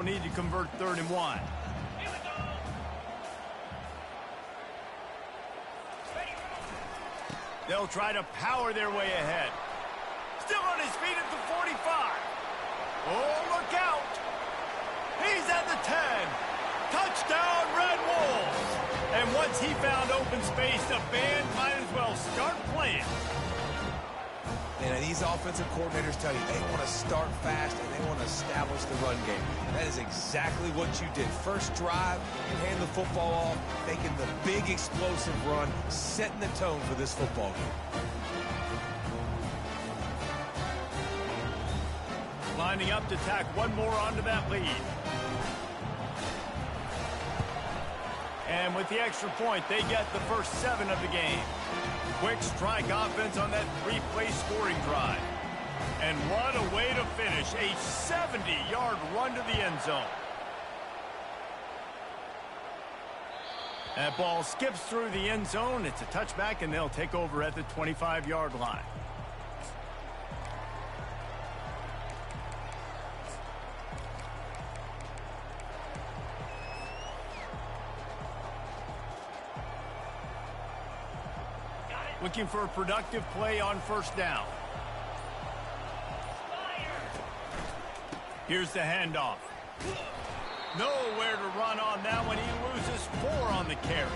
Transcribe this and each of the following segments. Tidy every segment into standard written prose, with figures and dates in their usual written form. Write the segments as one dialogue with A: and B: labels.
A: Need to convert 3rd and 1. They'll try to power their way ahead. Still on his feet at the 45. Oh, look out. He's at the 10. Touchdown, Red Wolves. And once he found open space, the band might as well start playing.
B: And these offensive coordinators tell you they want to start fast and they want to establish the run game. That is exactly what you did. First drive, you hand the football off, making the big explosive run, setting the tone for this football game.
A: Lining up to tack one more onto that lead. And with the extra point, they get the first 7 of the game. Quick strike offense on that 3-play scoring drive. And what a way to finish. A 70-yard run to the end zone. That ball skips through the end zone. It's a touchback, and they'll take over at the 25-yard line. Looking for a productive play on 1st down. Here's the handoff. Nowhere to run on that one. He loses 4 on the carry.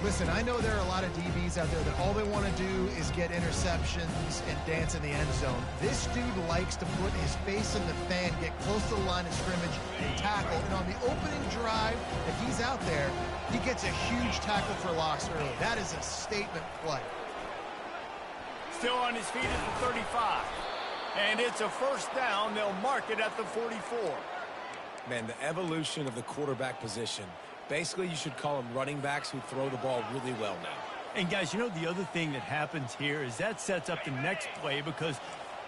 C: Listen, I know there are a lot of DBs out there that all they want to do is get interceptions and dance in the end zone. This dude likes to put his face in the fan, get close to the line of scrimmage, and tackle. And on the opening drive, if he's out there, he gets a huge tackle for loss early. That is a statement play.
A: Still on his feet at the 35. And it's a 1st down. They'll mark it at the 44.
B: Man, the evolution of the quarterback position. Basically, you should call them running backs who throw the ball really well now.
A: And, guys, you know the other thing that happens here is that sets up the next play because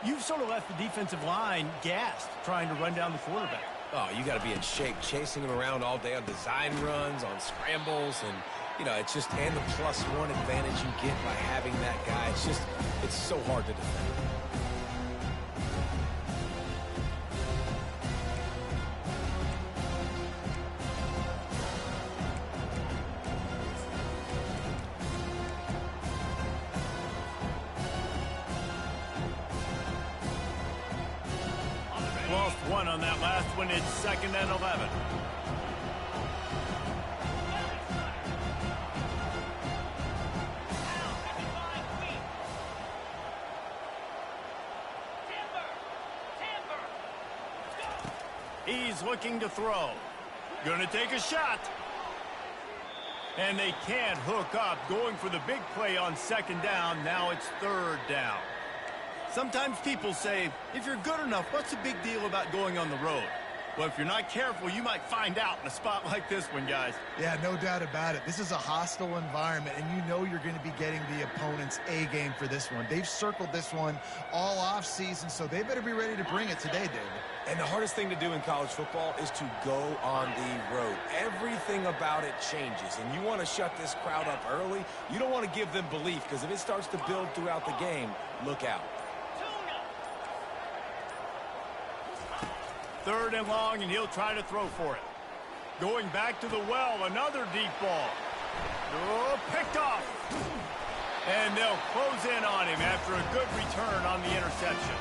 A: you've sort of left the defensive line gassed trying to run down the quarterback.
B: Oh, you got to be in shape, chasing him around all day on design runs, on scrambles, and, you know, it's just, and the +1 advantage you get by having that guy. It's so hard to defend.
A: Lost 1 on that last one. It's 2nd and 11. He's looking to throw. Gonna take a shot. And they can't hook up. Going for the big play on 2nd down. Now it's 3rd down. Sometimes people say, if you're good enough, what's the big deal about going on the road? Well, if you're not careful, you might find out in a spot like this one, guys.
C: Yeah, no doubt about it. This is a hostile environment, and you know you're going to be getting the opponent's A game for this one. They've circled this one all offseason, so they better be ready to bring it today, David.
B: And the hardest thing to do in college football is to go on the road. Everything about it changes, and you want to shut this crowd up early. You don't want to give them belief, because if it starts to build throughout the game, look out.
A: 3rd and long, and he'll try to throw for it. Going back to the well, another deep ball. Oh, picked off. And they'll close in on him after a good return on the interception.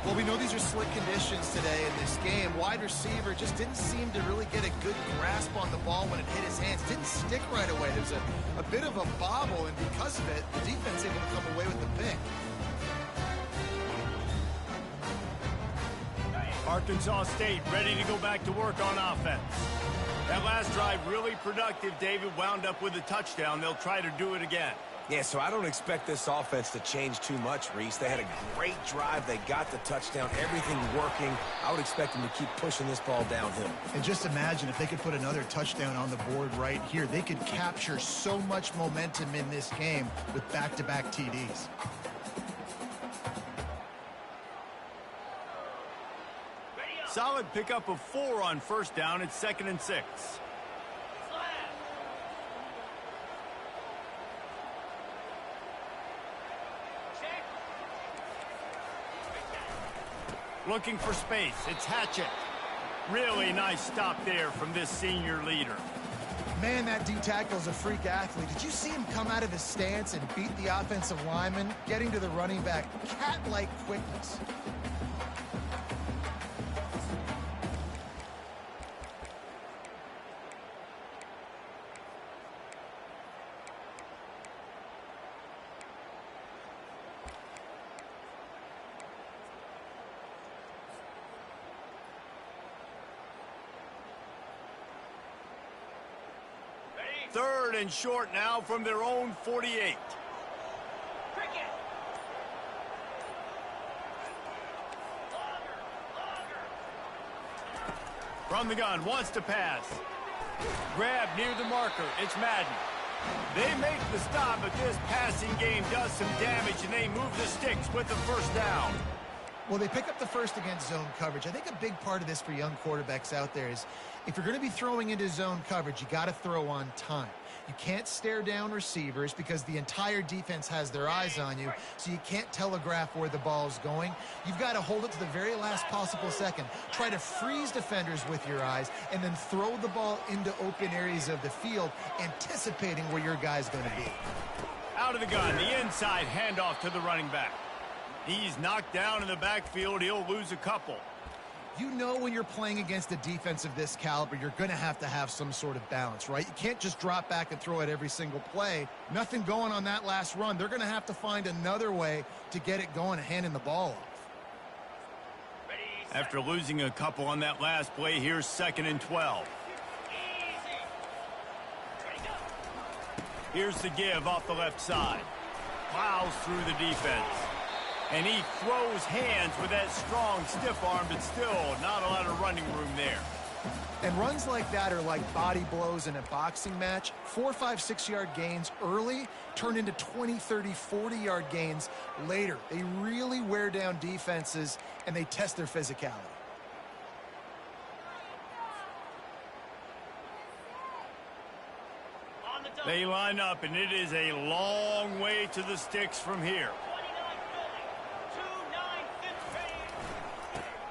C: Well, we know these are slick conditions today in this game. Wide receiver just didn't seem to really get a good grasp on the ball when it hit his hands. Didn't stick right away. There's a bit of a bobble, and because of it, the defense able to come away with the pick.
A: Arkansas State ready to go back to work on offense. That last drive really productive. David wound up with a touchdown. They'll try to do it again.
B: Yeah, so I don't expect this offense to change too much, Reese. They had a great drive. They got the touchdown. Everything working. I would expect them to keep pushing this ball downhill.
C: And just imagine if they could put another touchdown on the board right here. They could capture so much momentum in this game with back-to-back TDs.
A: Solid pickup of 4 on 1st down. It's 2nd and 6. Looking for space. It's Hatchett. Really nice stop there from this senior leader.
C: Man, that D-tackle is a freak athlete. Did you see him come out of his stance and beat the offensive lineman, getting to the running back? Cat-like quickness.
A: Third and short now from their own 48. From the gun, wants to pass. Grab near the marker. It's Madden. They make the stop, but this passing game does some damage, and they move the sticks with the first down.
C: Well, they pick up the first against zone coverage. I think a big part of this for young quarterbacks out there is if you're going to be throwing into zone coverage, you got to throw on time. You can't stare down receivers because the entire defense has their eyes on you, so you can't telegraph where the ball's going. You've got to hold it to the very last possible second. Try to freeze defenders with your eyes and then throw the ball into open areas of the field, anticipating where your guy's going to be.
A: Out of the gun, the inside handoff to the running back. He's knocked down in the backfield. He'll lose a couple.
C: You know when you're playing against a defense of this caliber, you're going to have some sort of balance, right? You can't just drop back and throw it every single play. Nothing going on that last run. They're going to have to find another way to get it going and handing the ball off.
A: After losing a couple on that last play, here's 2nd and 12. Here's the give off the left side. Plows through the defense. And he throws hands with that strong, stiff arm, but still not a lot of running room there.
C: And runs like that are like body blows in a boxing match. 4, 5, 6-yard gains early turn into 20, 30, 40-yard gains later. They really wear down defenses, and they test their physicality.
A: They line up, and it is a long way to the sticks from here.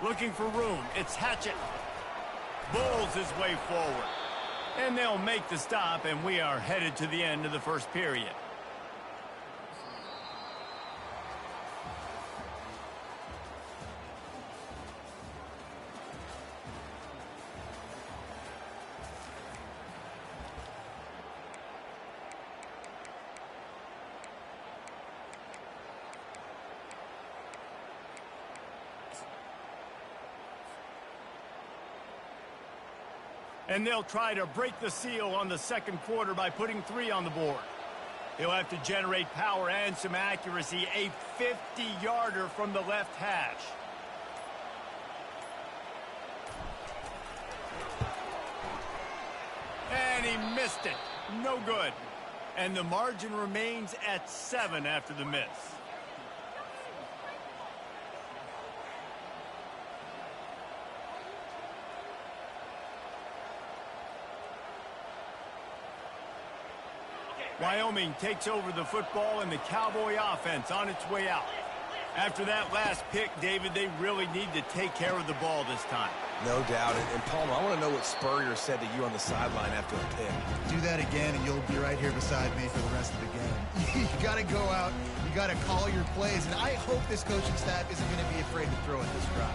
A: Looking for room. It's Hatchett. Bulls his way forward. And they'll make the stop, and we are headed to the end of the first period. And they'll try to break the seal on the second quarter by putting 3 on the board. He'll have to generate power and some accuracy. A 50-yarder from the left hash. And he missed it. No good. And the margin remains at 7 after the miss. Wyoming takes over the football and the Cowboy offense on its way out. After that last pick, David, they really need to take care of the ball this time.
B: No doubt. And Palmer, I want to know what Spurrier said to you on the sideline after a pick.
C: Do that again, and you'll be right here beside me for the rest of the game. You got to go out. You got to call your plays. And I hope this coaching staff isn't going to be afraid to throw at this drive.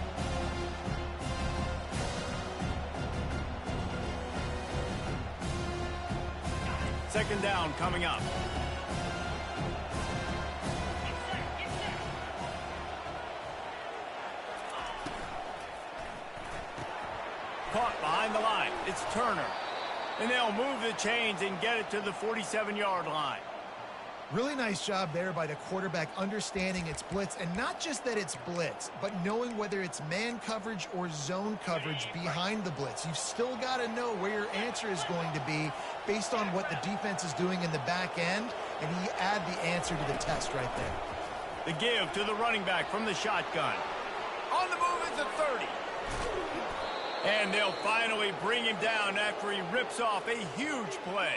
A: Second down coming up. Caught behind the line. It's Turner. And they'll move the chains and get it to the 47-yard line.
C: Really nice job there by the quarterback understanding it's blitz, and not just that it's blitz, but knowing whether it's man coverage or zone coverage behind the blitz. You've still got to know where your answer is going to be based on what the defense is doing in the back end, and you add the answer to the test right there.
A: The give to the running back from the shotgun. On the move is the 30. And they'll finally bring him down after he rips off a huge play.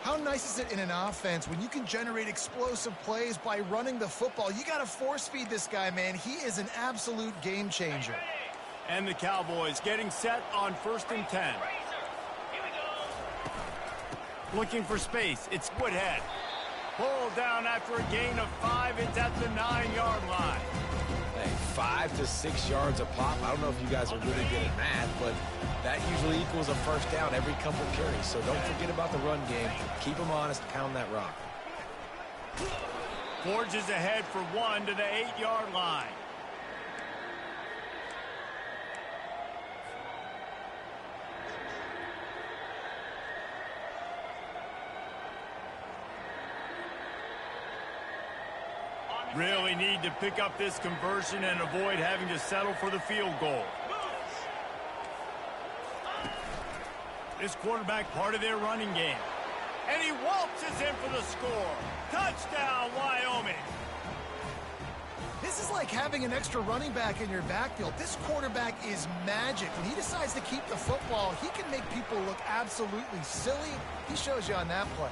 C: How nice is it in an offense when you can generate explosive plays by running the football? You got to force feed this guy, man. He is an absolute game changer.
A: And the Cowboys getting set on 1st and 10. Looking for space. It's Woodhead. Pulled down after a gain of 5. It's at the 9-yard line.
B: Hey, 5 to 6 yards a pop. I don't know if you guys are really good at math, but that usually equals a first down every couple carries. So don't forget about the run game. Keep them honest. Pound that rock.
A: Forges ahead for 1 to the 8-yard line. Really need to pick up this conversion and avoid having to settle for the field goal. This quarterback part of their running game. And he waltzes in for the score. Touchdown, Wyoming.
C: This is like having an extra running back in your backfield. This quarterback is magic. When he decides to keep the football, he can make people look absolutely silly. He shows you on that play.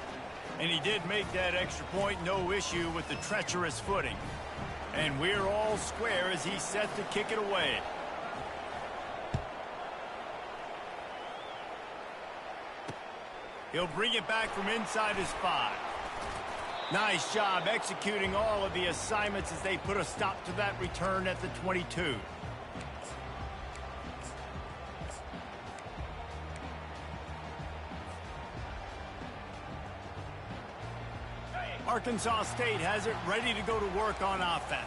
A: And he did make that extra point, no issue with the treacherous footing. And we're all square as he's set to kick it away. He'll bring it back from inside his 5. Nice job executing all of the assignments as they put a stop to that return at the 22. Arkansas State has it ready to go to work on offense.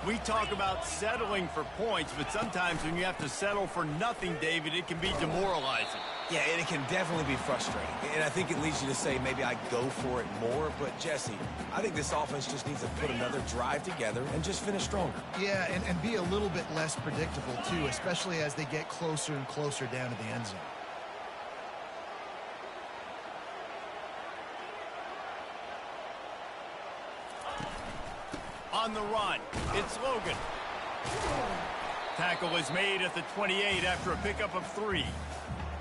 A: We talk about settling for points, but sometimes when you have to settle for nothing, David, it can be demoralizing.
B: Yeah, and it can definitely be frustrating. And I think it leads you to say maybe I go for it more. But, Jesse, I think this offense just needs to put another drive together and just finish stronger.
C: Yeah, and be a little bit less predictable, too, especially as they get closer and closer down to the end zone.
A: On the run, it's Logan. Tackle is made at the 28 after a pickup of 3.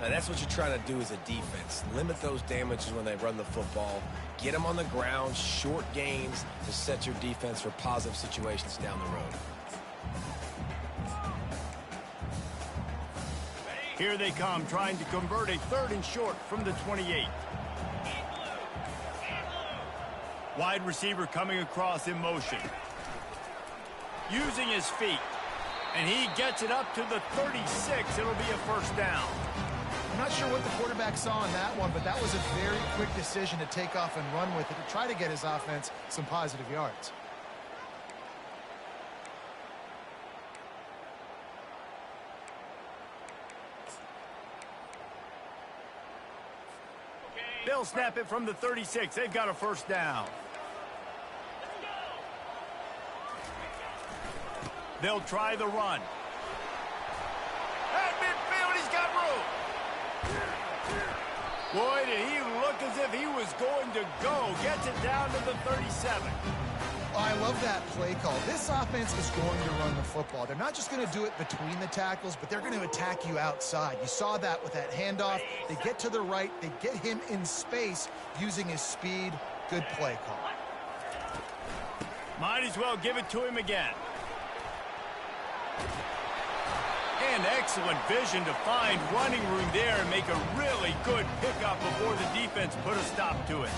B: Now, that's what you're trying to do as a defense. Limit those damages when they run the football. Get them on the ground, short gains to set your defense for positive situations down the road.
A: Here they come, trying to convert a 3rd and short from the 28. Wide receiver coming across in motion. Using his feet. And he gets it up to the 36. It'll be a first down.
C: I'm not sure what the quarterback saw in that one, but that was a very quick decision to take off and run with it to try to get his offense some positive yards.
A: They'll snap it from the 36. They've got a first down. They'll try the run. At midfield, he's got room. Boy, did he look as if he was going to go. Gets it down to the 37.
C: Oh, I love that play call. This offense is going to run the football. They're not just going to do it between the tackles, but they're going to attack you outside. You saw that with that handoff. They get to the right. They get him in space using his speed. Good play call.
A: Might as well give it to him again. And excellent vision to find running room there and make a really good pickup before the defense put a stop to it.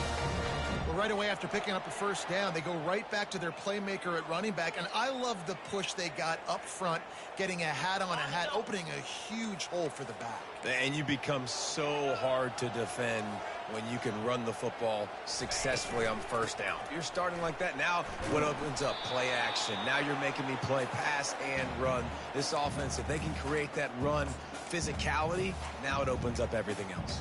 C: Well, right away after picking up a first down, they go right back to their playmaker at running back. And I love the push they got up front, getting a hat on a hat, opening a huge hole for the back.
B: And you become so hard to defend when you can run the football successfully on first down. You're starting like that. Now what opens up? Play action. Now you're making me play pass and run. This offense, if they can create that run physicality, now it opens up everything else.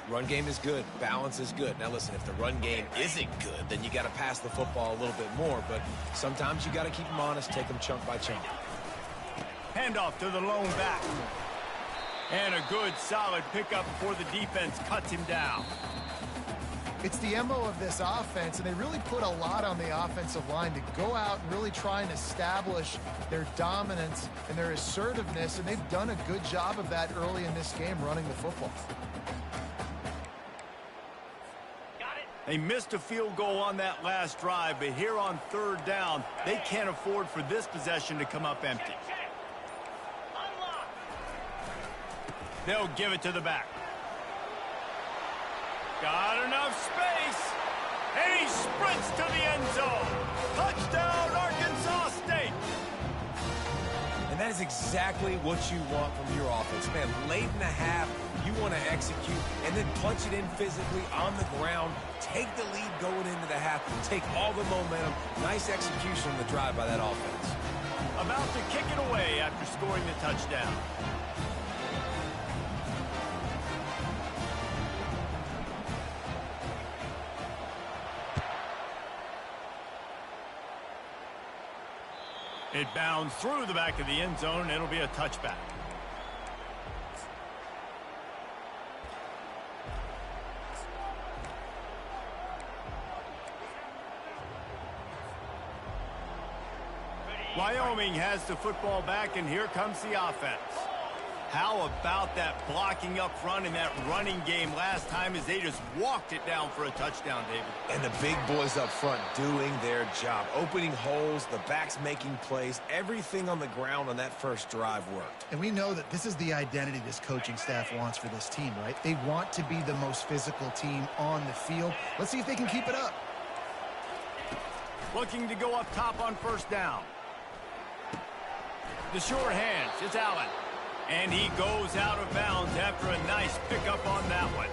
B: Run game is good. Balance is good. Now listen, if the run game isn't good, then you got to pass the football a little bit more. But sometimes you got to keep them honest, take them chunk by chunk.
A: Handoff to the lone back. And a good, solid pickup before the defense cuts him down.
C: It's the MO of this offense, and they really put a lot on the offensive line to go out and really try and establish their dominance and their assertiveness, and they've done a good job of that early in this game running the football.
A: They missed a field goal on that last drive, but here on 3rd down, they can't afford for this possession to come up empty. They'll give it to the back. Got enough space. And he sprints to the end zone. Touchdown, Arkansas State.
B: And that is exactly what you want from your offense. Man, late in the half, you want to execute and then punch it in physically on the ground. Take the lead going into the half. Take all the momentum. Nice execution on the drive by that offense.
A: About to kick it away after scoring the touchdown. It bounds through the back of the end zone. It'll be a touchback. Wyoming has the football back, and here comes the offense. How about that blocking up front and that running game last time as they just walked it down for a touchdown, David?
B: And the big boys up front doing their job. Opening holes, the backs making plays. Everything on the ground on that first drive worked.
C: And we know that this is the identity this coaching staff wants for this team, right? They want to be the most physical team on the field. Let's see if they can keep it up.
A: Looking to go up top on first down. The short hands, it's Allen. And he goes out of bounds after a nice pickup on that one.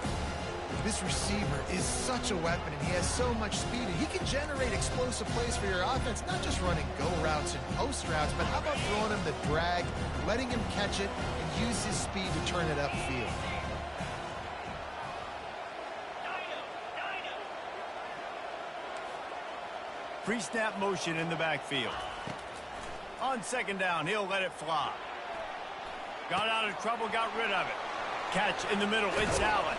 C: This receiver is such a weapon, and he has so much speed. And he can generate explosive plays for your offense, not just running go routes and post routes, but how about throwing him the drag, letting him catch it, and use his speed to turn it upfield.
A: Pre-snap motion in the backfield. On second down, he'll let it fly. Got out of trouble, got rid of it. Catch in the middle, it's Allen.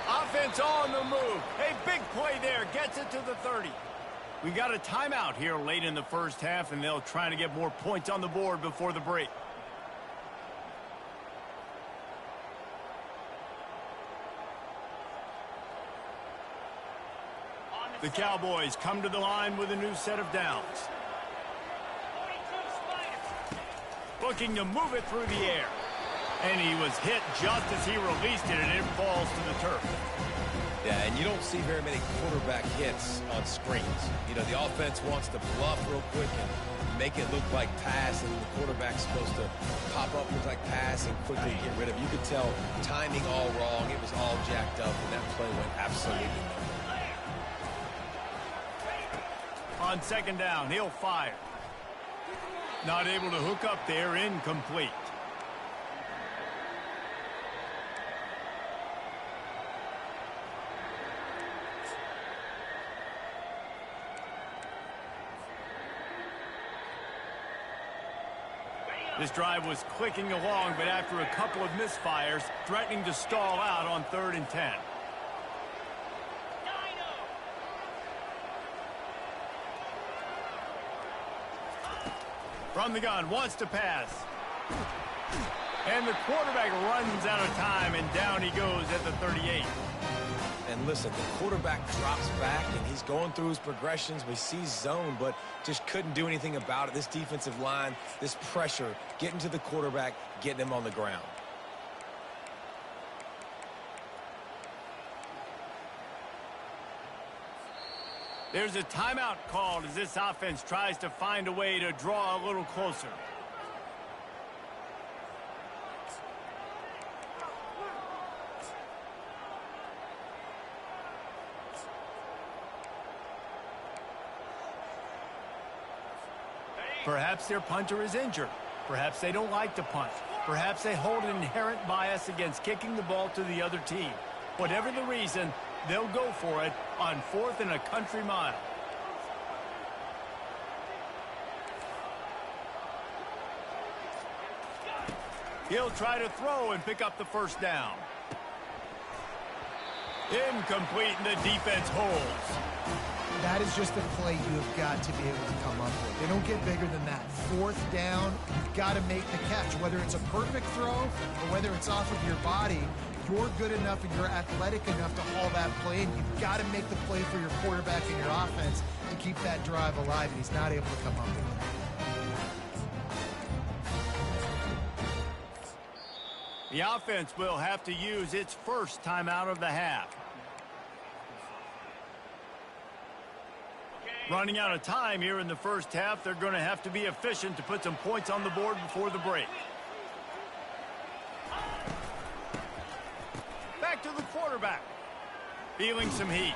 A: Offense on the move. A big play there, gets it to the 30. We got a timeout here late in the first half, and they'll try to get more points on the board before the break. The Cowboys come to the line with a new set of downs. Looking to move it through the air. And he was hit just as he released it, and it falls to the turf.
B: Yeah, and you don't see very many quarterback hits on screens. You know, the offense wants to bluff real quick and make it look like pass, and the quarterback's supposed to pop up, look like pass, and quickly get rid of it. You could tell timing all wrong. It was all jacked up, and that play went absolutely nowhere.
A: On second down, he'll fire. Not able to hook up there, incomplete. This drive was clicking along, but after a couple of misfires, threatening to stall out on 3rd and 10. From the gun, wants to pass. And the quarterback runs out of time, and down he goes at the 38.
B: And listen, the quarterback drops back, and he's going through his progressions. We see zone, but just couldn't do anything about it. This defensive line, this pressure, getting to the quarterback, getting him on the ground.
A: There's a timeout called as this offense tries to find a way to draw a little closer. Perhaps their punter is injured. Perhaps they don't like to punt. Perhaps they hold an inherent bias against kicking the ball to the other team. Whatever the reason, they'll go for it on 4th and a country mile. He'll try to throw and pick up the first down. Incomplete, and the defense holds.
C: That is just a play you have got to be able to come up with. They don't get bigger than that. 4th down, you've got to make the catch. Whether it's a perfect throw or whether it's off of your body, you're good enough and you're athletic enough to haul that play, and you've got to make the play for your quarterback and your offense to keep that drive alive, and he's not able to come up with it.
A: The offense will have to use its first timeout of the half. Running out of time here in the first half, they're going to have to be efficient to put some points on the board before the break. Back to the quarterback. Feeling some heat.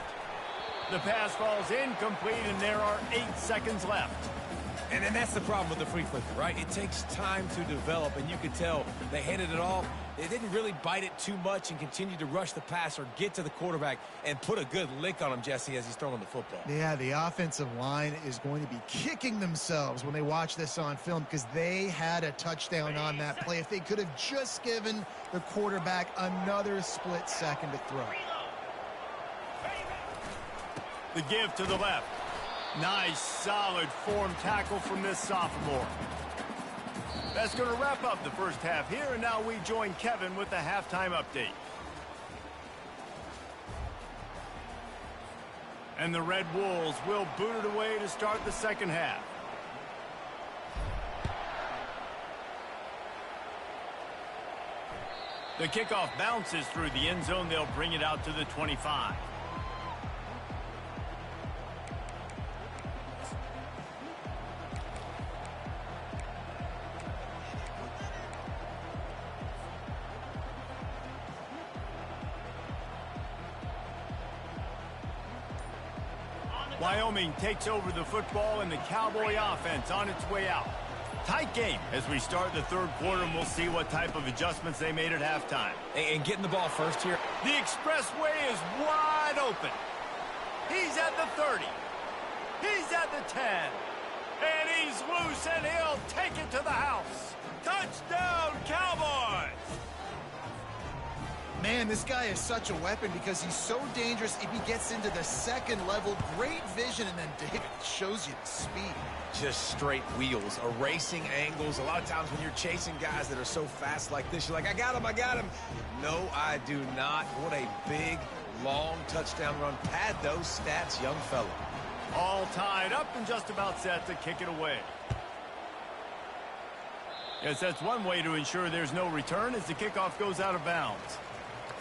A: The pass falls incomplete, and there are 8 seconds left.
B: And then that's the problem with the flea flicker, right? It takes time to develop, and you could tell they handed it off. They didn't really bite it too much and continue to rush the pass or get to the quarterback and put a good lick on him, Jesse, as he's throwing the football.
C: Yeah, the offensive line is going to be kicking themselves when they watch this on film because they had a touchdown on that play. If they could have just given the quarterback another split second to throw.
A: The give to the left. Nice, solid form tackle from this sophomore. That's going to wrap up the first half here, and now we join Kevin with the halftime update. And the Red Wolves will boot it away to start the second half. The kickoff bounces through the end zone. They'll bring it out to the 25. Wyoming takes over the football, and the Cowboy offense on its way out. Tight game as we start the third quarter, and we'll see what type of adjustments they made at halftime.
B: And getting the ball first here.
A: The expressway is wide open. He's at the 30. He's at the 10. And he's loose, and he'll take it to the house. Touchdown, Cowboys!
C: Man, this guy is such a weapon because he's so dangerous if he gets into the second level. Great vision, and then David shows you the speed.
B: Just straight wheels, erasing angles. A lot of times when you're chasing guys that are so fast like this, you're like, I got him. No, I do not. What a big, long touchdown run. Pad those stats, young fella.
A: All tied up and just about set to kick it away. Yes, that's one way to ensure there's no return as the kickoff goes out of bounds.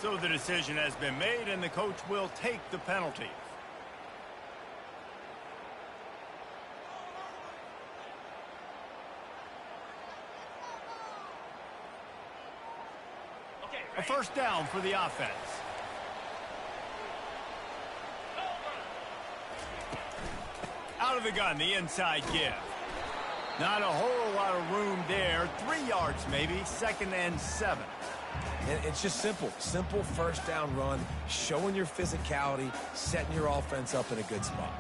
A: So the decision has been made, and the coach will take the penalty. A first down for the offense. Out of the gun, the inside give. Not a whole lot of room there. 3 yards maybe, 2nd and 7.
B: And it's just simple first down run, showing your physicality, setting your offense up in a good spot.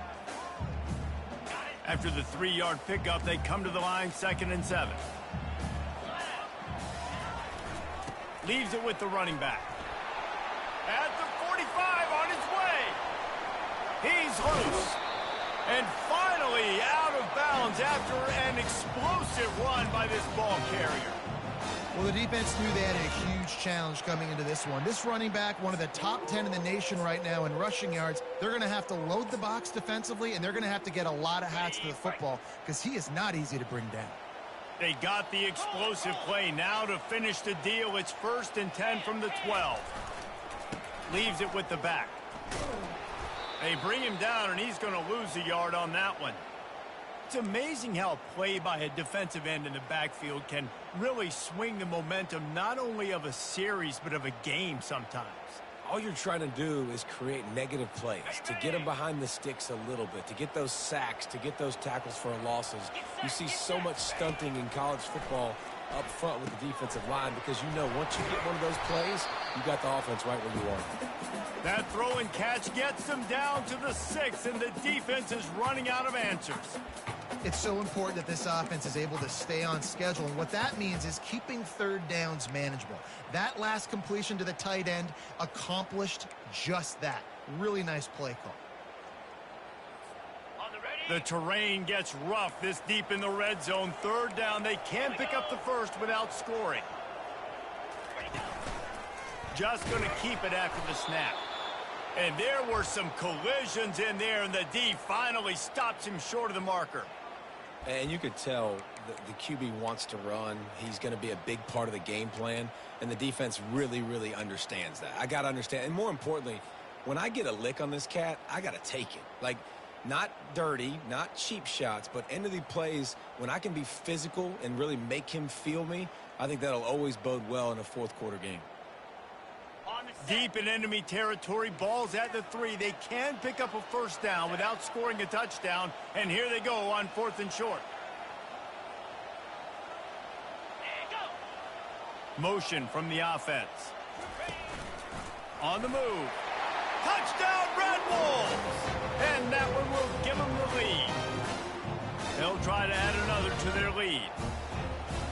A: After the 3-yard pickup, they come to the line, 2nd and 7. Leaves it with the running back. At the 45, on his way. He's loose. And finally out of bounds after an explosive run by this ball carrier.
C: Well, the defense knew they had a huge challenge coming into this one. This running back, one of the top 10 in the nation right now in rushing yards, they're going to have to load the box defensively, and they're going to have to get a lot of hats to the football because he is not easy to bring down.
A: They got the explosive play. Now to finish the deal, it's 1st and 10 from the 12. Leaves it with the back. They bring him down, and he's going to lose a yard on that one. It's amazing how a play by a defensive end in the backfield can really swing the momentum not only of a series but of a game sometimes.
B: All you're trying to do is create negative plays, to get them behind the sticks a little bit, to get those sacks, to get those tackles for losses. You see so much stunting in college football up front with the defensive line because you know once you get one of those plays, you got the offense right where you want it.
A: That throw and catch gets them down to the 6, and the defense is running out of answers.
C: It's so important that this offense is able to stay on schedule, and what that means is keeping third downs manageable. That last completion to the tight end accomplished just that. Really nice play call.
A: The terrain gets rough this deep in the red zone. 3rd down, they can't pick up the first without scoring. Just going to keep it after the snap. And there were some collisions in there, and the D finally stops him short of the marker.
B: And you could tell the QB wants to run. He's going to be a big part of the game plan, and the defense really, really understands that. I got to understand, and more importantly, when I get a lick on this cat, I got to take it. Like, not dirty, not cheap shots, but end of the plays, when I can be physical and really make him feel me, I think that'll always bode well in a fourth-quarter game.
A: Deep in enemy territory, ball's at the 3. They can pick up a first down without scoring a touchdown, and here they go on 4th and short. Motion from the offense. On the move. Touchdown, Red Wolves! And that one will give them the lead. They'll try to add another to their lead.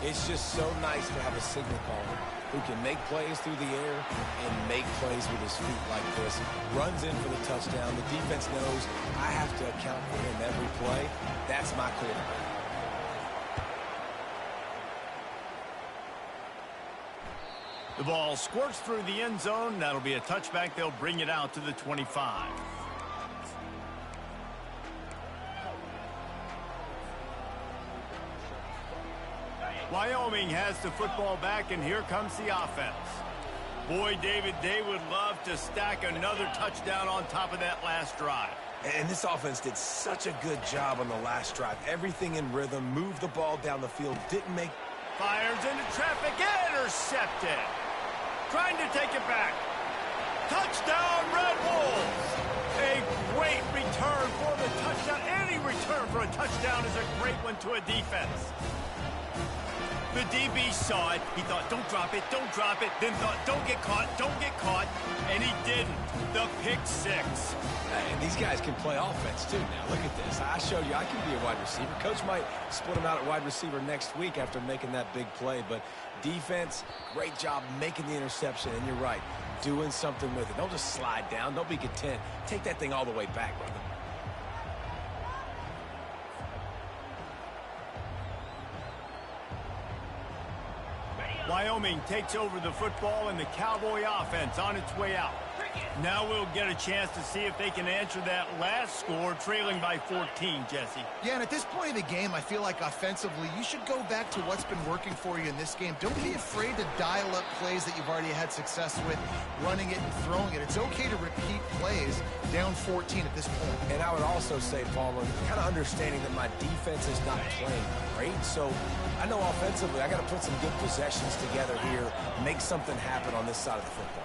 B: It's just so nice to have a signal caller who can make plays through the air and make plays with his feet like this. Runs in for the touchdown. The defense knows I have to account for him every play. That's my quarterback.
A: The ball squirts through the end zone. That'll be a touchback. They'll bring it out to the 25. Wyoming has the football back, and here comes the offense. Boy, David, they would love to stack another touchdown on top of that last drive.
B: And this offense did such a good job on the last drive. Everything in rhythm, moved the ball down the field, didn't make...
A: Fires into traffic, intercepted. Trying to take it back. Touchdown, Red Wolves! A great return for the touchdown. Any return for a touchdown is a great one to a defense. The DB saw it. He thought, don't drop it, then thought, don't get caught, and he didn't. The pick 6.
B: And these guys can play offense, too, now. Look at this. I showed you I can be a wide receiver. Coach might split him out at wide receiver next week after making that big play, but defense, great job making the interception, and you're right, doing something with it. Don't just slide down. Don't be content. Take that thing all the way back, brother.
A: Wyoming takes over the football, and the Cowboy offense on its way out. Now we'll get a chance to see if they can answer that last score, trailing by 14, Jesse.
C: Yeah, and at this point of the game, I feel like offensively, you should go back to what's been working for you in this game. Don't be afraid to dial up plays that you've already had success with, running it and throwing it. It's okay to repeat plays down 14 at this point.
B: And I would also say, Palmer, kind of understanding that my defense is not playing great, so I know offensively I got to put some good possessions together here, make something happen on this side of the football.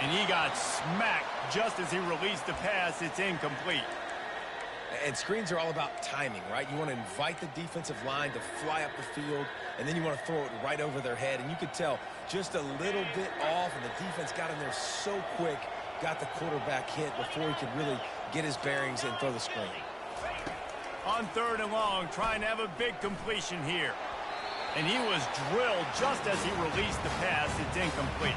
A: And he got smacked just as he released the pass. It's incomplete.
B: And screens are all about timing, right? You want to invite the defensive line to fly up the field, and then you want to throw it right over their head. And you could tell just a little bit off, and the defense got in there so quick, got the quarterback hit before he could really get his bearings and throw the screen.
A: On 3rd and long, trying to have a big completion here. And he was drilled just as he released the pass. It's incomplete.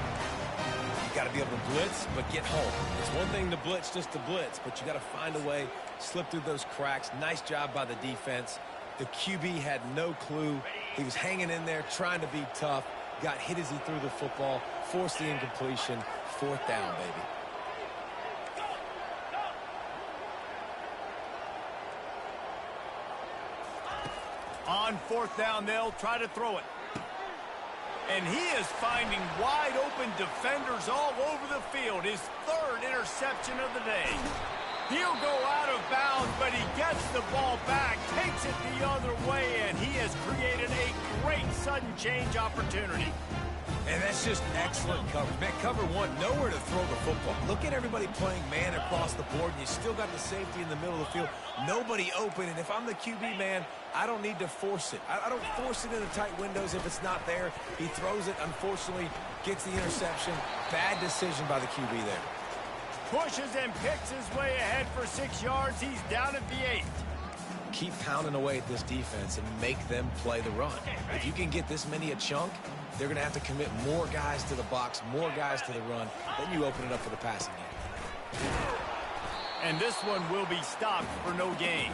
B: Got to be able to blitz, but get home. It's one thing to blitz just to blitz, but you got to find a way, slip through those cracks. Nice job by the defense. The QB had no clue. He was hanging in there, trying to be tough. Got hit as he threw the football, forced the incompletion. 4th down, baby.
A: On 4th down, they'll try to throw it. And he is finding wide-open defenders all over the field. His 3rd interception of the day. He'll go out of bounds, but he gets the ball back, takes it the other way, and he has created a great sudden change opportunity.
B: And that's just excellent coverage. Man, cover 1, nowhere to throw the football. Look at everybody playing man across the board, and you still got the safety in the middle of the field. Nobody open, and if I'm the QB, man, I don't need to force it. I don't force it into tight windows if it's not there. He throws it, unfortunately, gets the interception. Bad decision by the QB there.
A: Pushes and picks his way ahead for 6 yards. He's down at the 8.
B: Keep pounding away at this defense and make them play the run. If you can get this many a chunk, they're going to have to commit more guys to the box, more guys to the run. Then you open it up for the passing game.
A: And this one will be stopped for no gain.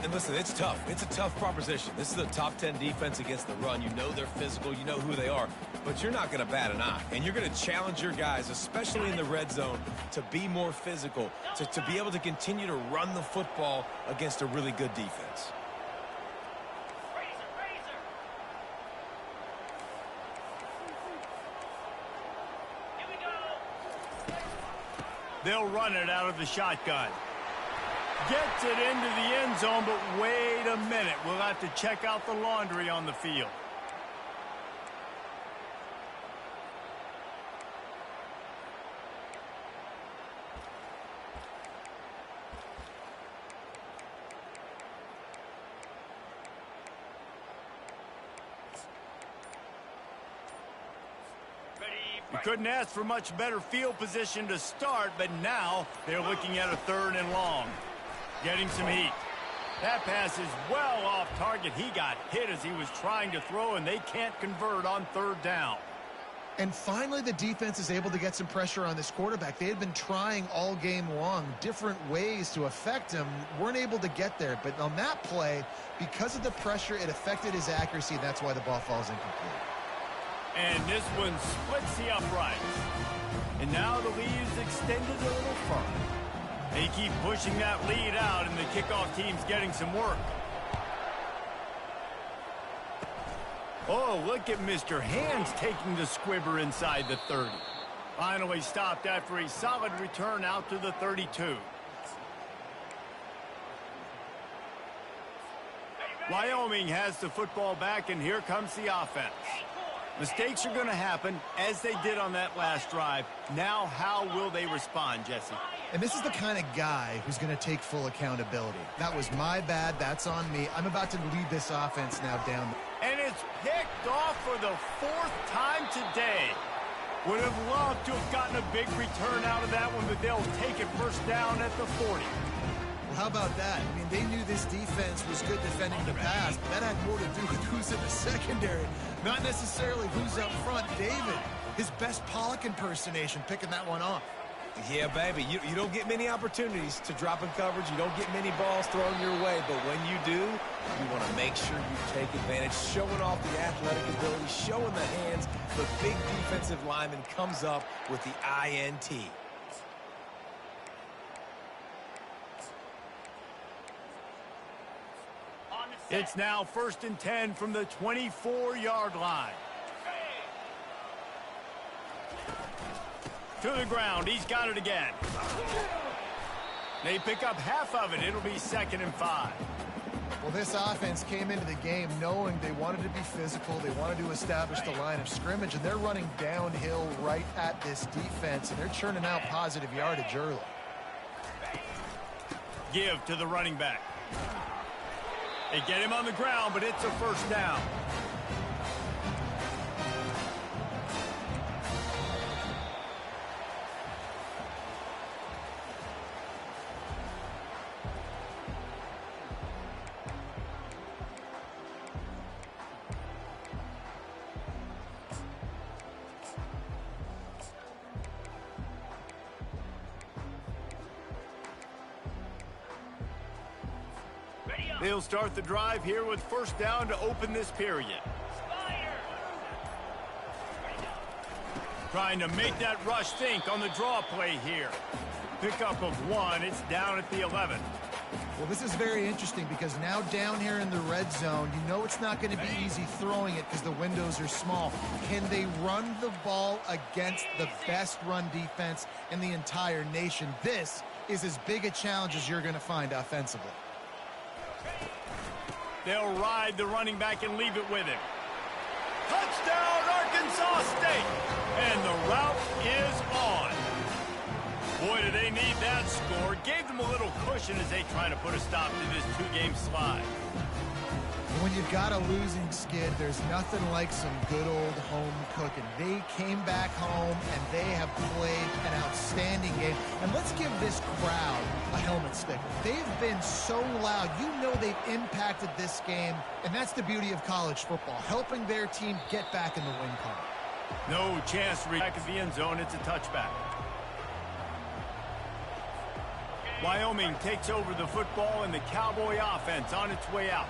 B: And listen, it's tough. It's a tough proposition. This is a top 10 defense against the run. You know they're physical. You know who they are. But you're not going to bat an eye. And you're going to challenge your guys, especially in the red zone, to be more physical, to be able to continue to run the football against a really good defense.
A: They'll run it out of the shotgun. Gets it into the end zone, but wait a minute. We'll have to check out the laundry on the field. You couldn't ask for much better field position to start, but now they're looking at a 3rd and long. Getting some heat. That pass is well off target. He got hit as he was trying to throw, and they can't convert on 3rd down.
C: And finally, the defense is able to get some pressure on this quarterback. They had been trying all game long different ways to affect him. Weren't able to get there. But on that play, because of the pressure, it affected his accuracy. That's why the ball falls incomplete.
A: And this one splits the uprights. And now the lead is extended a little further. They keep pushing that lead out, and the kickoff team's getting some work. Oh, look at Mr. Hands taking the squibber inside the 30. Finally stopped after a solid return out to the 32. Wyoming has the football back, and here comes the offense. Mistakes are going to happen, as they did on that last drive. Now, how will they respond, Jesse?
C: And this is the kind of guy who's going to take full accountability. That was my bad. That's on me. I'm about to lead this offense now down.
A: And it's picked off for the 4th time today. Would have loved to have gotten a big return out of that one, but they'll take it 1st down at the 40.
C: Well, how about that? I mean, they knew this defense was good defending the pass, but that had more to do with who's in the secondary, not necessarily who's up front. David, his best Pollock impersonation, picking that one off.
B: Yeah, baby, you don't get many opportunities to drop in coverage. You don't get many balls thrown your way, but when you do, you want to make sure you take advantage, showing off the athletic ability, showing the hands. The big defensive lineman comes up with the INT.
A: It's now 1st and 10 from the 24-yard line. To the ground. He's got it again. They pick up half of it. It'll be 2nd and 5.
C: Well, this offense came into the game knowing they wanted to be physical. They wanted to establish the line of scrimmage, and they're running downhill right at this defense, and they're churning out positive yardage early.
A: Give to the running back. They get him on the ground, but it's a 1st down. They'll start the drive here with 1st down to open this period. Trying to make that rush think on the draw play here. Pickup of 1. It's down at the 11.
C: Well, this is very interesting because now down here in the red zone, you know it's not going to be easy throwing it because the windows are small. Can they run the ball against the best run defense in the entire nation? This is as big a challenge as you're going to find offensively.
A: They'll ride the running back and leave it with him. Touchdown, Arkansas State! And the route is on. Boy, do they need that score. Gave them a little cushion as they try to put a stop to this 2-game slide.
C: When you've got a losing skid, there's nothing like some good old home cooking. They came back home, and they have played an outstanding game. And let's give this crowd a helmet sticker. They've been so loud. You know they've impacted this game, and that's the beauty of college football, helping their team get back in the win column.
A: No chance to reach back of the end zone. It's a touchback. Wyoming takes over the football, and the Cowboy offense on its way out.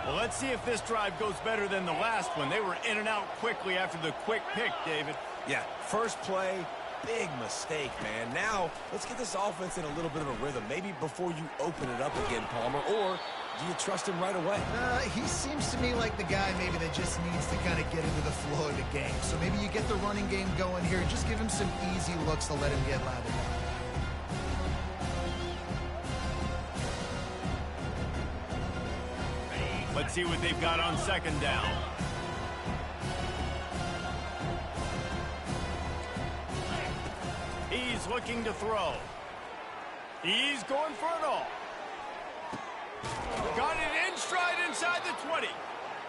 A: Well, let's see if this drive goes better than the last one. They were in and out quickly after the quick pick, David.
B: Yeah, first play, big mistake, man. Now, let's get this offense in a little bit of a rhythm. Maybe before you open it up again, Palmer, or do you trust him right away?
C: He seems to me like the guy maybe that just needs to kind of get into the flow of the game. So maybe you get the running game going here. Just give him some easy looks to let him get lathered up.
A: Let's see what they've got on second down. He's looking to throw. He's going for it all. Got it in stride inside the 20.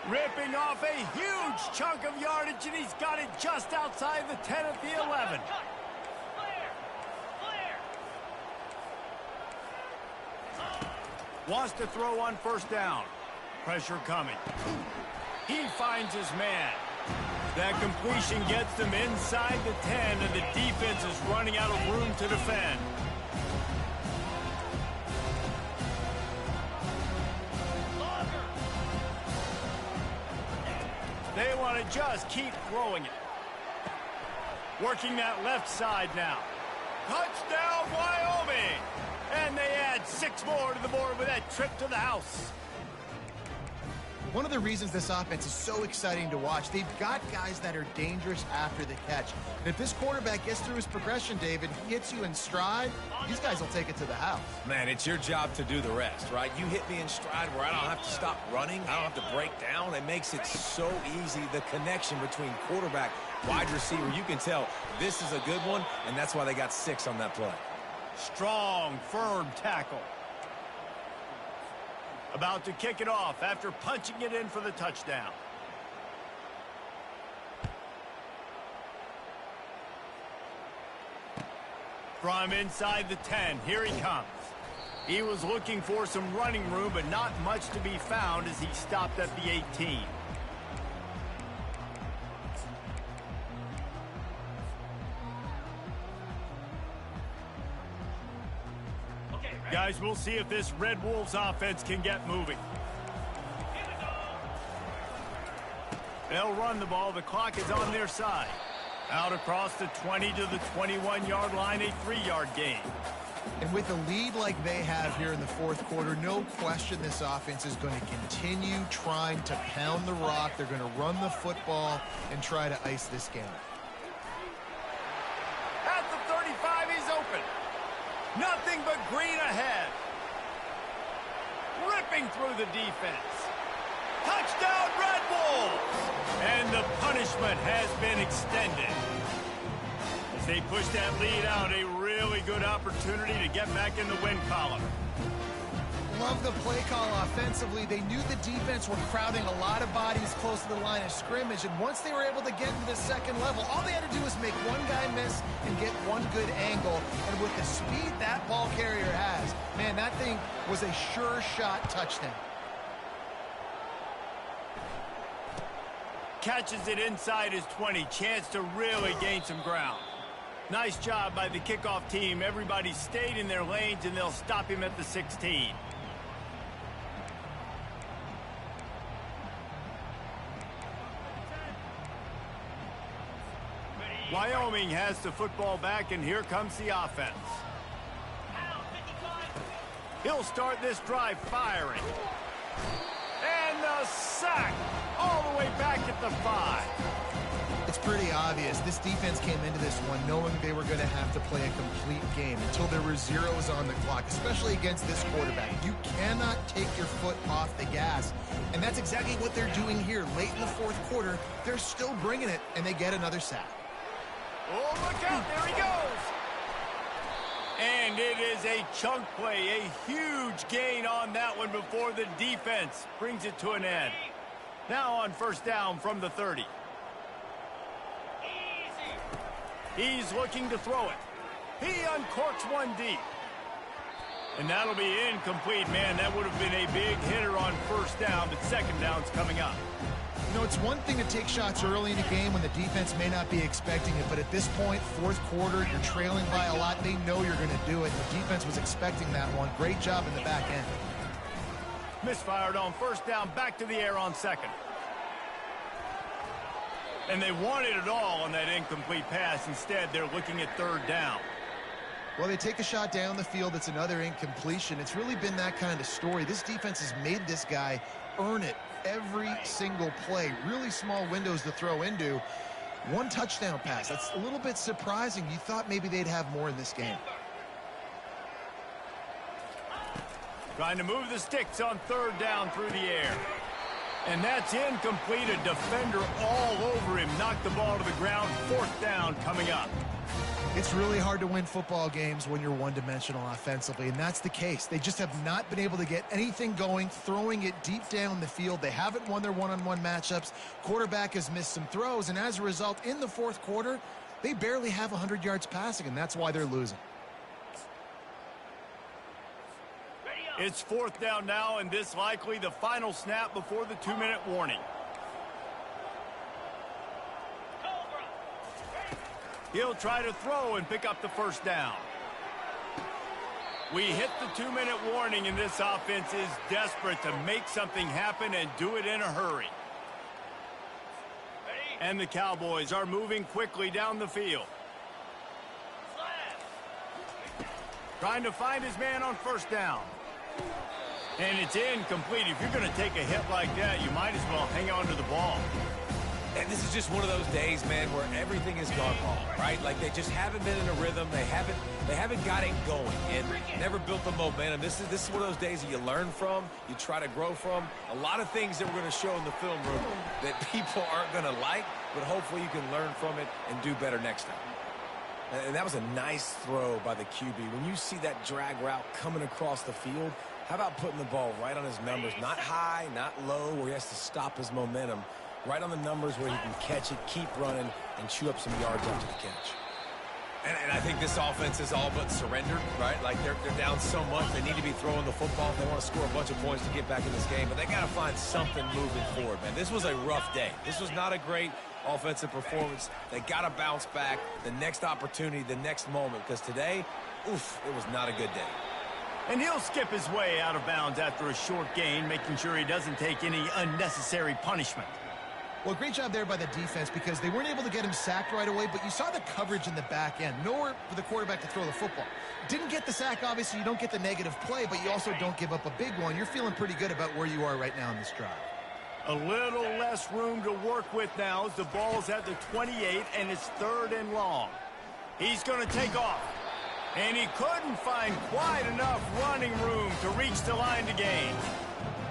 A: Ripping off a huge chunk of yardage, and he's got it just outside the 10 at the 11. Wants to throw on first down. Pressure coming. He finds his man. That completion gets them inside the 10, and the defense is running out of room to defend. They want to just keep throwing it. Working that left side now. Touchdown, Wyoming! And they add 6 more to the board with that trip to the house.
C: One of the reasons this offense is so exciting to watch, they've got guys that are dangerous after the catch. And if this quarterback gets through his progression, David, he hits you in stride, these guys will take it to the house.
B: Man, it's your job to do the rest, right? You hit me in stride where I don't have to stop running. I don't have to break down. It makes it so easy. The connection between quarterback, wide receiver, you can tell this is a good one, and that's why they got 6 on that play.
A: Strong, firm tackle. About to kick it off after punching it in for the touchdown. From inside the 10, here he comes. He was looking for some running room, but not much to be found as he stopped at the 18. Guys, we'll see if this Red Wolves offense can get moving. They'll run the ball. The clock is on their side. Out across the 20 to the 21-yard line, a 3-yard gain.
C: And with a lead like they have here in the fourth quarter, no question this offense is going to continue trying to pound the rock. They're going to run the football and try to ice this game.
A: At the 35, he's open. Nothing but green ahead. Ripping through the defense. Touchdown, Red Wolves! And the punishment has been extended. As they push that lead out, a really good opportunity to get back in the win column.
C: Love the play call offensively. They knew the defense were crowding a lot of bodies close to the line of scrimmage, and once they were able to get into the second level, all they had to do was make one guy miss and get one good angle. And with the speed that ball carrier has, man, that thing was a sure shot touchdown.
A: Catches it inside his 20. Chance to really gain some ground. Nice job by the kickoff team. Everybody stayed in their lanes, and they'll stop him at the 16. Wyoming has the football back, and here comes the offense. He'll start this drive firing. And the sack all the way back at the 5.
C: It's pretty obvious. This defense came into this one knowing they were going to have to play a complete game until there were zeros on the clock, especially against this quarterback. You cannot take your foot off the gas, and that's exactly what they're doing here. Late in the fourth quarter, they're still bringing it, and they get another sack.
A: Oh, look out. There he goes. And it is a chunk play, a huge gain on that one before the defense brings it to an end. Now on first down from the 30. He's looking to throw it. He uncorks one deep. And that'll be incomplete. Man, that would have been a big hitter on first down, but second down's coming up.
C: You know, it's one thing to take shots early in a game when the defense may not be expecting it, but at this point, fourth quarter, you're trailing by a lot. They know you're going to do it. The defense was expecting that one. Great job in the back end.
A: Misfired on first down, back to the air on second. And they wanted it all on that incomplete pass. Instead, they're looking at third down.
C: Well, they take a shot down the field. It's another incompletion. It's really been that kind of story. This defense has made this guy earn it every single play. Really small windows to throw into. One touchdown pass. That's a little bit surprising. You thought maybe they'd have more in this game.
A: Trying to move the sticks on third down through the air. And that's incomplete. A defender all over him. Knocked the ball to the ground. 4th down coming up.
C: It's really hard to win football games when you're one-dimensional offensively, and that's the case. They just have not been able to get anything going, throwing it deep down the field. They haven't won their one-on-one matchups. Quarterback has missed some throws, and as a result, in the 4th quarter, they barely have 100 yards passing, and that's why they're losing.
A: It's 4th down now, and this likely the final snap before the 2-minute warning. He'll try to throw and pick up the 1st down. We hit the 2-minute warning, and this offense is desperate to make something happen and do it in a hurry. And the Cowboys are moving quickly down the field. Trying to find his man on 1st down. And it's incomplete. If you're going to take a hit like that, you might as well hang on to the ball.
B: And this is just one of those days, man, where everything has gone wrong, right? Like they just haven't been in a rhythm. They haven't got it going and never built the momentum. This is one of those days that you learn from, you try to grow from. A lot of things that we're going to show in the film room that people aren't going to like, but hopefully you can learn from it and do better next time. And that was a nice throw by the QB. When you see that drag route coming across the field, how about putting the ball right on his numbers? Not high, not low, where he has to stop his momentum. Right on the numbers where he can catch it, keep running, and chew up some yards after the catch. And I think this offense is all but surrendered, right? Like they're down so much, they need to be throwing the football. They want to score a bunch of points to get back in this game, but they got to find something moving forward, man. This was a rough day. This was not a great offensive performance. They got to bounce back the next opportunity, the next moment, because today, oof, it was not a good day.
A: And he'll skip his way out of bounds after a short gain, making sure he doesn't take any unnecessary punishment.
C: Well, great job there by the defense because they weren't able to get him sacked right away, but you saw the coverage in the back end. Nowhere for the quarterback to throw the football. Didn't get the sack, obviously. You don't get the negative play, but you also don't give up a big one. You're feeling pretty good about where you are right now in this drive.
A: A little less room to work with now as the ball's at the 28, and it's 3rd and long. He's going to take off. And he couldn't find quite enough running room to reach the line to gain.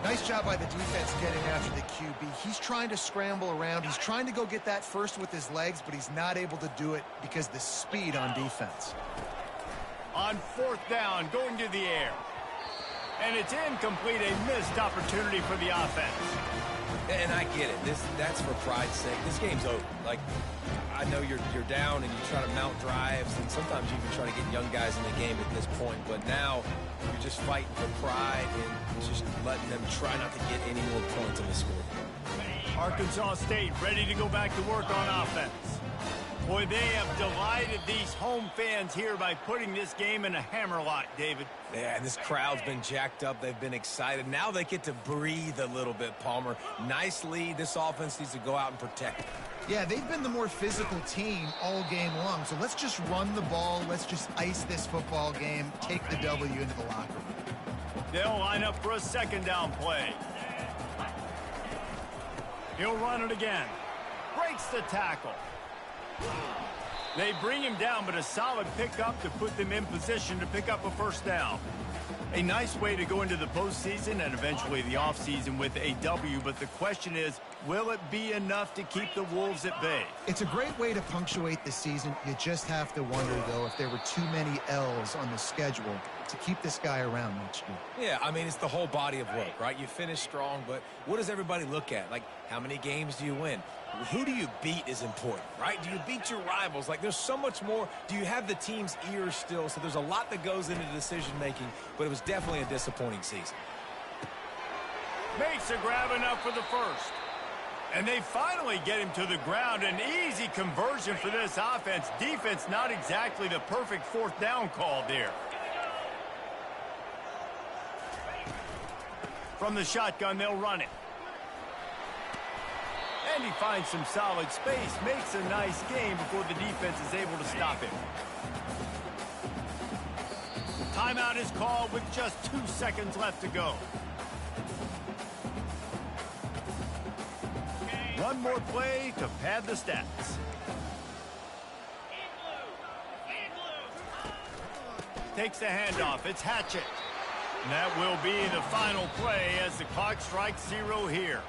C: Nice job by the defense getting after the QB. He's trying to scramble around. He's trying to go get that first with his legs, but he's not able to do it because of the speed on defense.
A: On 4th down, going to the air. And it's incomplete, a missed opportunity for the offense.
B: And I get it. That's for pride's sake. This game's over. Like, I know you're down and you try to mount drives, and sometimes you even try to get young guys in the game at this point. But now you're just fighting for pride and just letting them try not to get any more points on the scoreboard.
A: Arkansas State ready to go back to work on offense. Boy, they have delighted these home fans here by putting this game in a hammerlock, David.
B: Yeah, and this crowd's been jacked up. They've been excited. Now they get to breathe a little bit, Palmer. Nice lead. This offense needs to go out and protect it.
C: Yeah, they've been the more physical team all game long. So let's just run the ball. Let's just ice this football game, take the W into the locker room.
A: They'll line up for a 2nd down play. He'll run it again. Breaks the tackle. They bring him down, but a solid pickup to put them in position to pick up a 1st down. A nice way to go into the postseason and eventually the offseason with a W, but the question is, will it be enough to keep the Wolves at bay?
C: It's a great way to punctuate the season. You just have to wonder, though, if there were too many L's on the schedule to keep this guy around next year.
B: Yeah, I mean, it's the whole body of work, right? You finish strong, but what does everybody look at? Like, how many games do you win? Who do you beat is important, right? Do you beat your rivals? Like, there's so much more. Do you have the team's ears still? So there's a lot that goes into decision-making, but it was definitely a disappointing season.
A: Makes a grab enough for the 1st. And they finally get him to the ground. An easy conversion for this offense. Defense not exactly the perfect 4th down call there. From the shotgun, they'll run it. And he finds some solid space, makes a nice game before the defense is able to stop him. Timeout is called with just 2 seconds left to go. One more play to pad the stats. Takes the handoff. It's Hatchett. And that will be the final play as the clock strikes 0 here.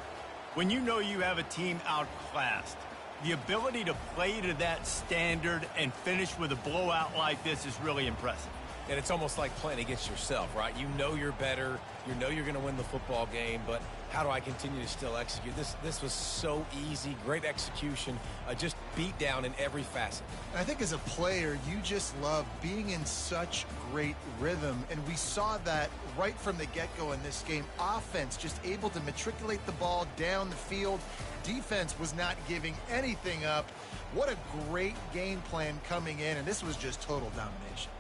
A: When you know you have a team outclassed, the ability to play to that standard and finish with a blowout like this is really impressive.
B: And it's almost like playing against yourself, right? You know you're better. You know you're going to win the football game, but how do I continue to still execute? This was so easy, great execution, just beat down in every facet.
C: I think as a player, you just love being in such great rhythm, and we saw that right from the get-go in this game. Offense just able to matriculate the ball down the field. Defense was not giving anything up. What a great game plan coming in, and this was just total domination.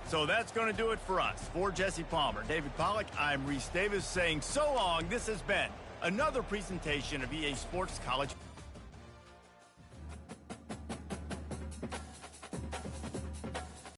A: So that's going to do it for us. For Jesse Palmer, David Pollack, I'm Reese Davis saying so long. This has been another presentation of EA Sports College.